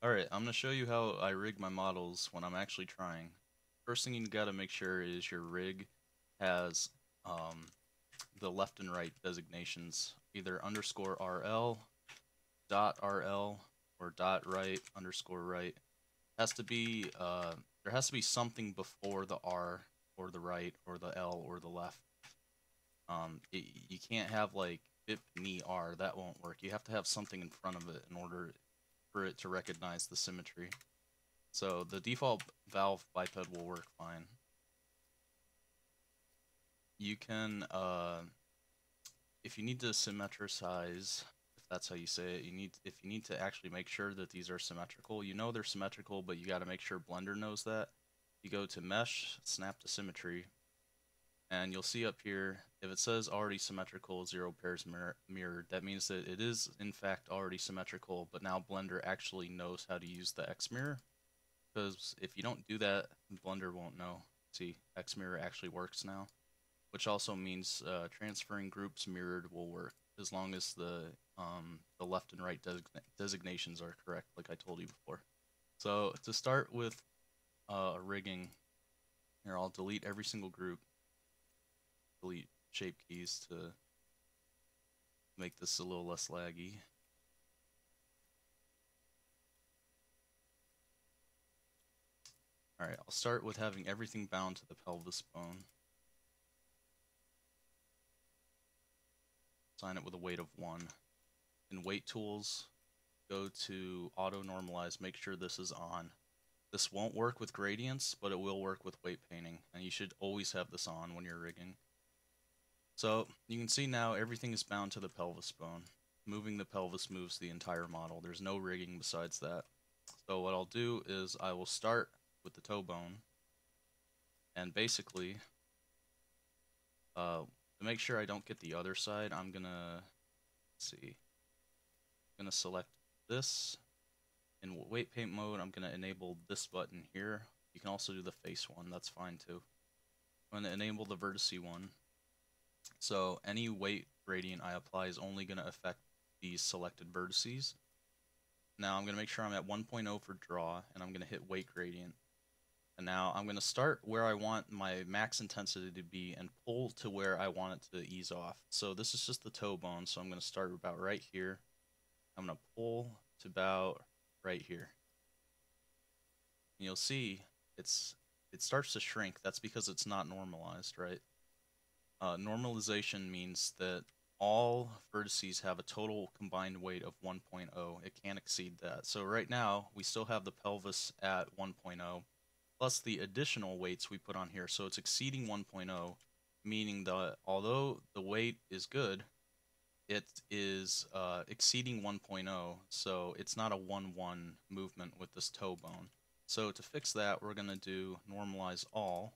Alright, I'm going to show you how I rig my models when I'm actually trying. First thing you gotta make sure is your rig has the left and right designations, either underscore RL, dot RL, or dot right, underscore right. Has to be there has to be something before the R or the right or the L or the left. You can't have like if knee R, that won't work. You have to have something in front of it in order for it to recognize the symmetry. So the default valve biped will work fine. You can, if you need to symmetricize, if that's how you say it, if you need to actually make sure that these are symmetrical, you know they're symmetrical, but you got to make sure Blender knows that. You go to Mesh, Snap to Symmetry, and you'll see up here, if it says already symmetrical, 0 pairs mirrored, that means that it is in fact already symmetrical, but now Blender actually knows how to use the X mirror. Because if you don't do that, Blender won't know. See, X mirror actually works now, which also means transferring groups mirrored will work as long as the left and right designations are correct, like I told you before. So to start with rigging, here I'll delete every single group, delete shape keys to make this a little less laggy. Alright, I'll start with having everything bound to the pelvis bone. Assign it with a weight of 1. In weight tools, go to auto normalize, make sure this is on. This won't work with gradients, but it will work with weight painting, and you should always have this on when you're rigging. So you can see now everything is bound to the pelvis bone. Moving the pelvis moves the entire model. There's no rigging besides that. So what I'll do is I will start with the toe bone, and basically, to make sure I don't get the other side, I'm gonna, select this. In weight paint mode, I'm going to enable this button here. You can also do the face one, that's fine too. I'm going to enable the vertice one. So any weight gradient I apply is only going to affect these selected vertices. Now I'm going to make sure I'm at 1.0 for draw, and I'm going to hit weight gradient. And now I'm going to start where I want my max intensity to be and pull to where I want it to ease off. So this is just the toe bone, so I'm going to start about right here. I'm going to pull to about right here. And you'll see it starts to shrink. That's because it's not normalized, right? Normalization means that all vertices have a total combined weight of 1.0. It can't exceed that. So right now, we still have the pelvis at 1.0, plus the additional weights we put on here. So it's exceeding 1.0, meaning that although the weight is good, it is exceeding 1.0, so it's not a 1-1 movement with this toe bone. So to fix that, we're going to do normalize all,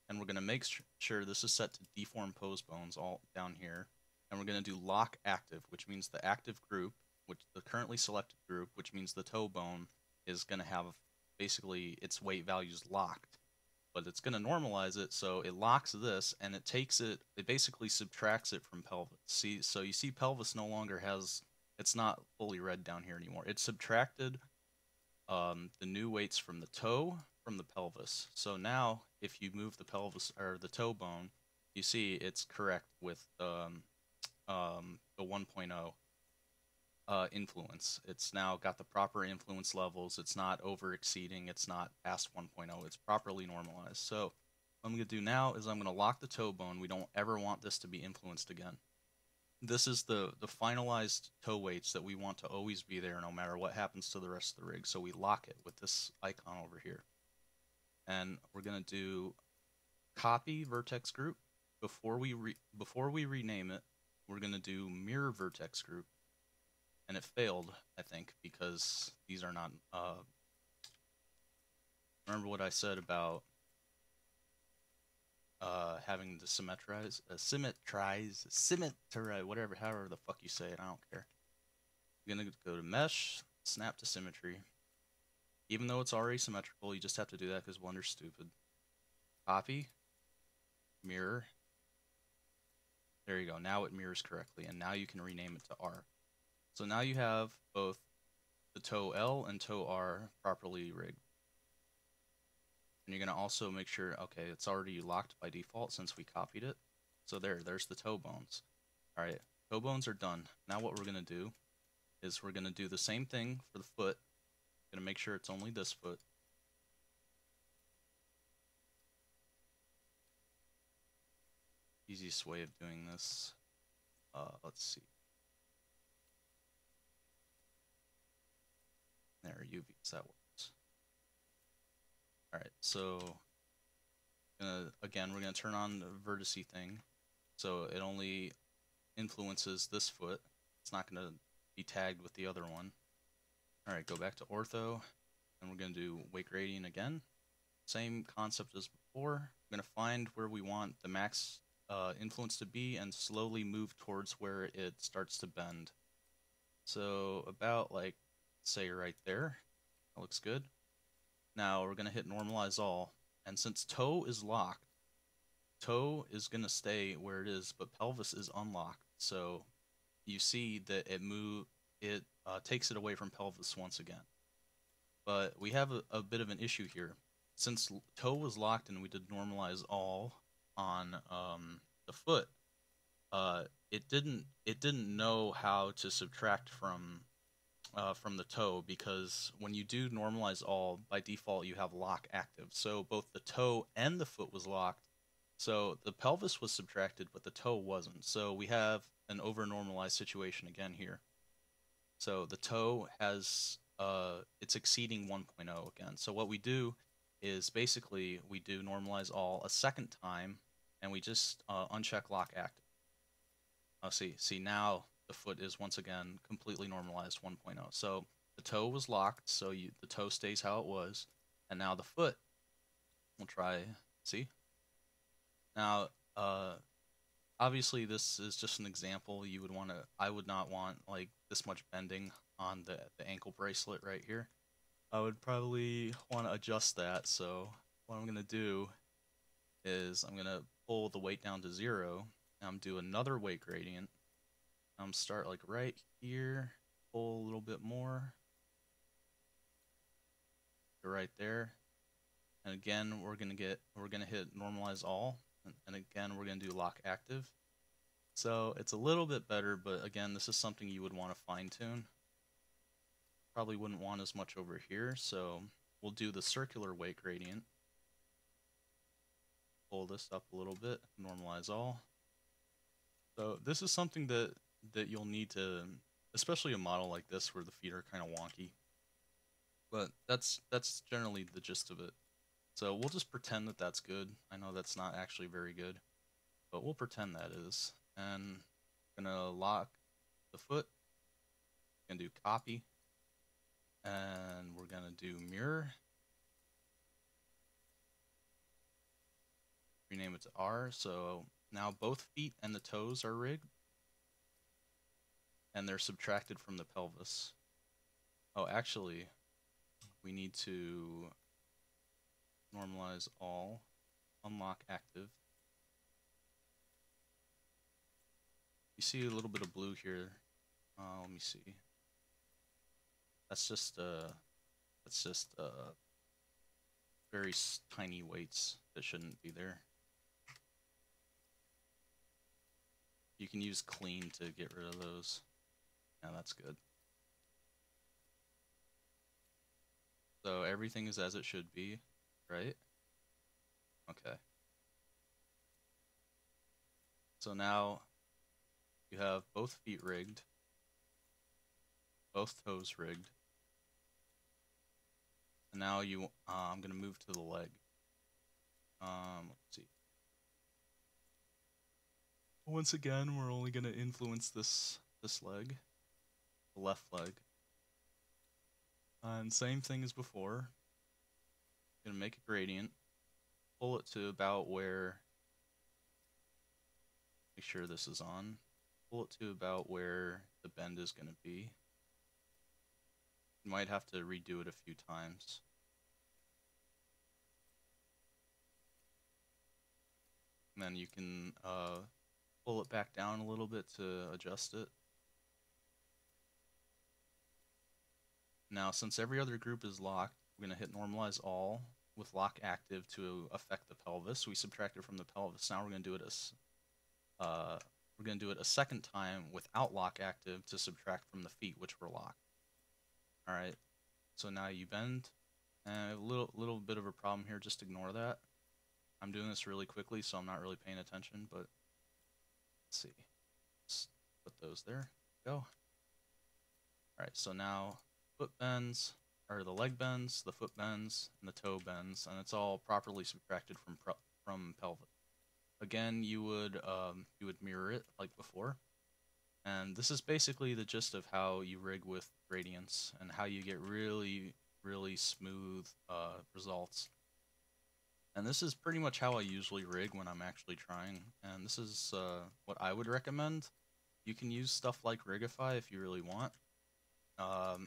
and we're going to make sure this is set to deform pose bones all down here, and we're going to do lock active, which means the active group, which the currently selected group, which means the toe bone is going to have basically its weight values locked. But it's going to normalize it, so it locks this, and it basically subtracts it from pelvis. See, so you see pelvis no longer has, it's not fully red down here anymore. It subtracted the new weights from the toe from the pelvis. So now, if you move the pelvis, or the toe bone, you see it's correct with the 1.0. Influence. It's now got the proper influence levels. It's not over exceeding. It's not past 1.0. It's properly normalized. So what I'm going to do now is I'm going to lock the toe bone. We don't ever want this to be influenced again. This is the finalized toe weights that we want to always be there no matter what happens to the rest of the rig. So we lock it with this icon over here. And we're going to do copy vertex group. Before we rename it, we're going to do mirror vertex group. And it failed, I think, because these are not, remember what I said about having to symmetrize, whatever, however the fuck you say it, I don't care. You're gonna go to mesh, snap to symmetry. Even though it's already symmetrical, you just have to do that because Blender's stupid. Copy, mirror. There you go, now it mirrors correctly, and now you can rename it to R. So now you have both the toe L and toe R properly rigged. And you're going to also make sure, okay, it's already locked by default since we copied it. So there's the toe bones. All right, toe bones are done. Now what we're going to do is we're going to do the same thing for the foot. Going to make sure it's only this foot. Easiest way of doing this, let's see. There, UVs, that works. All right, so again, we're going to turn on the vertice thing. So it only influences this foot. It's not going to be tagged with the other one. All right, go back to ortho, and we're going to do weight gradient again. Same concept as before. We're going to find where we want the max influence to be and slowly move towards where it starts to bend. So about like, say right there. That looks good. Now we're going to hit normalize all, and since toe is locked, toe is going to stay where it is, but pelvis is unlocked. So you see that it takes it away from pelvis once again. But we have a bit of an issue here. Since toe was locked and we did normalize all on the foot, it didn't know how to subtract from the toe, because when you do normalize all, by default you have lock active. So both the toe and the foot was locked. So the pelvis was subtracted, but the toe wasn't. So we have an over-normalized situation again here. So the toe has, it's exceeding 1.0 again. So what we do is basically we do normalize all a second time, and we just uncheck lock active. See now the foot is once again completely normalized 1.0. So the toe was locked, so the toe stays how it was, and now the foot, we'll try, see? Now, obviously this is just an example. I would not want like this much bending on the ankle bracelet right here. I would probably want to adjust that. So what I'm gonna do is I'm gonna pull the weight down to 0. And I'm do another weight gradient. Start like right here, pull a little bit more, right there, and again we're gonna hit normalize all, and again we're gonna do lock active. So it's a little bit better, but again, this is something you would want to fine tune. Probably wouldn't want as much over here, so we'll do the circular weight gradient. Pull this up a little bit, normalize all. So this is something that you'll need to, especially a model like this where the feet are kind of wonky. But that's generally the gist of it. So we'll just pretend that that's good. I know that's not actually very good, but we'll pretend that is. And I'm gonna lock the foot. Gonna do copy, and we're gonna do mirror. Rename it to R. So now both feet and the toes are rigged, and they're subtracted from the pelvis. Oh, actually, we need to normalize all, unlock active. You see a little bit of blue here. Let me see. That's just very tiny weights that shouldn't be there. You can use clean to get rid of those. Yeah, that's good. So everything is as it should be, right? Okay. So now you have both feet rigged, both toes rigged, and now I'm gonna move to the leg. Let's see. Once again, we're only gonna influence this leg, the left leg. And same thing as before. Gonna make a gradient, pull it to about where, make sure this is on, pull it to about where the bend is gonna be. You might have to redo it a few times. And then you can pull it back down a little bit to adjust it. Now, since every other group is locked, we're going to hit normalize all with lock active to affect the pelvis. We subtract it from the pelvis. Now we're going to do it as a second time without lock active to subtract from the feet, which were locked. All right. So now you bend. A little bit of a problem here. Just ignore that. I'm doing this really quickly, so I'm not really paying attention. But let's see. Let's put those there. Go. All right. So now foot bends, or the leg bends, the foot bends, and the toe bends, and it's all properly subtracted from pelvis. Again, you would mirror it like before, and this is basically the gist of how you rig with gradients and how you get really smooth results. And this is pretty much how I usually rig when I'm actually trying, and this is what I would recommend. You can use stuff like Rigify if you really want.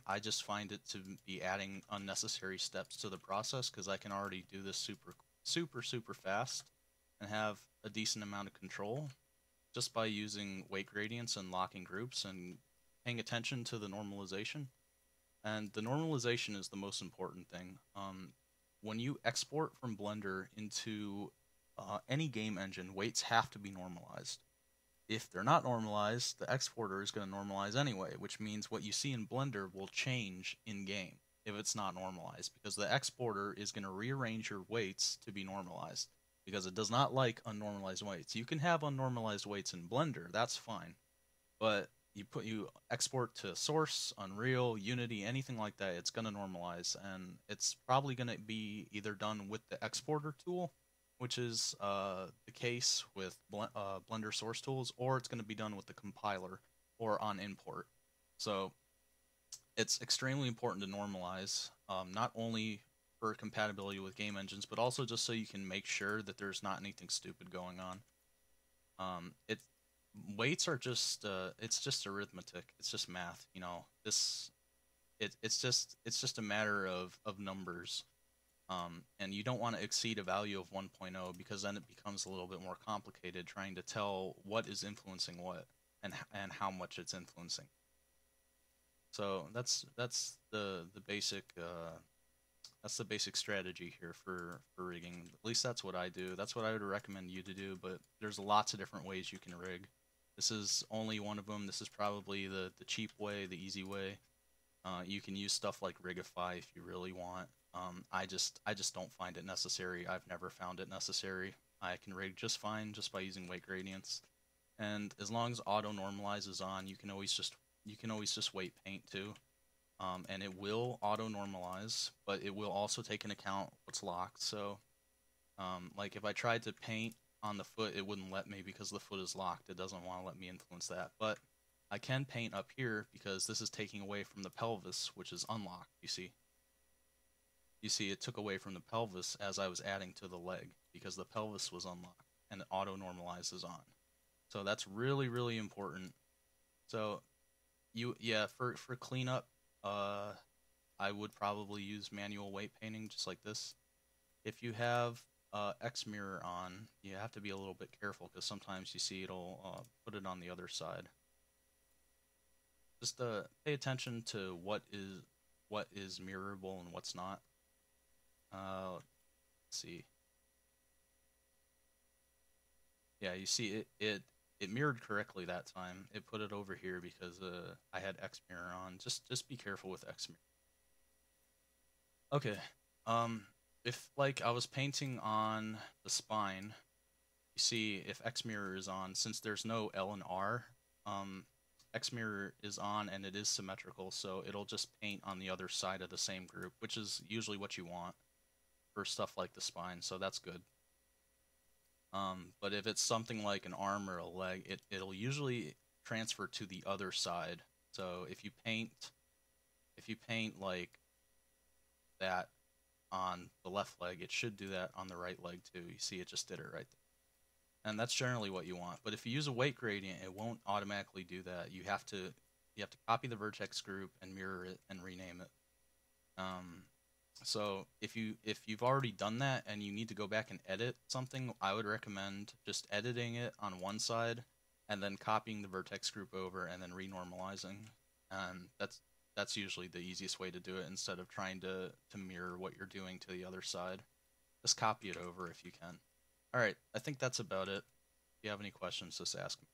I just find it to be adding unnecessary steps to the process because I can already do this super fast and have a decent amount of control just by using weight gradients and locking groups and paying attention to the normalization. And the normalization is the most important thing. When you export from Blender into any game engine, weights have to be normalized. If they're not normalized, the exporter is going to normalize anyway, which means what you see in Blender will change in-game if it's not normalized, because the exporter is going to rearrange your weights to be normalized, because it does not like unnormalized weights. You can have unnormalized weights in Blender, that's fine, but you export to Source, Unreal, Unity, anything like that, it's going to normalize, and it's probably going to be either done with the exporter tool, which is the case with Blender source tools, or it's going to be done with the compiler or on import. So it's extremely important to normalize, not only for compatibility with game engines, but also just so you can make sure that there's not anything stupid going on. Weights are just it's just arithmetic. It's just math. You know, it's just a matter of numbers. And you don't want to exceed a value of 1.0 because then it becomes a little bit more complicated trying to tell what is influencing what and how much it's influencing. So that's the basic strategy here for rigging. At least that's what I do. That's what I would recommend you to do. But there's lots of different ways you can rig. This is only one of them. This is probably the cheap way, the easy way. You can use stuff like Rigify if you really want. I just don't find it necessary. I've never found it necessary. I can rig just fine just by using weight gradients. And as long as auto normalize is on, you can always just weight paint too. And it will auto normalize, but it will also take into account what's locked. So like if I tried to paint on the foot, it wouldn't let me because the foot is locked. It doesn't want to let me influence that. But I can paint up here because this is taking away from the pelvis, which is unlocked, you see. You see, it took away from the pelvis as I was adding to the leg because the pelvis was unlocked and it auto normalizes on. So that's really important. So for cleanup, I would probably use manual weight painting just like this. If you have X mirror on, you have to be a little bit careful because sometimes you see it'll put it on the other side. Just pay attention to what is mirrorable and what's not. Let's see. Yeah, you see it mirrored correctly that time. It put it over here because I had X mirror on. Just be careful with X mirror. Okay. If like I was painting on the spine, you see if X mirror is on, since there's no L and R, X mirror is on and it is symmetrical, so it'll just paint on the other side of the same group, which is usually what you want for stuff like the spine, so that's good. But if it's something like an arm or a leg, it'll usually transfer to the other side. So if you paint like that on the left leg, it should do that on the right leg too. You see it just did it right there. And that's generally what you want. But if you use a weight gradient, it won't automatically do that. You have to copy the vertex group and mirror it and rename it. So if you've already done that and you need to go back and edit something, I would recommend just editing it on one side and then copying the vertex group over and then renormalizing. And That's usually the easiest way to do it instead of trying to mirror what you're doing to the other side. Just copy it over if you can. All right, I think that's about it. If you have any questions, just ask me.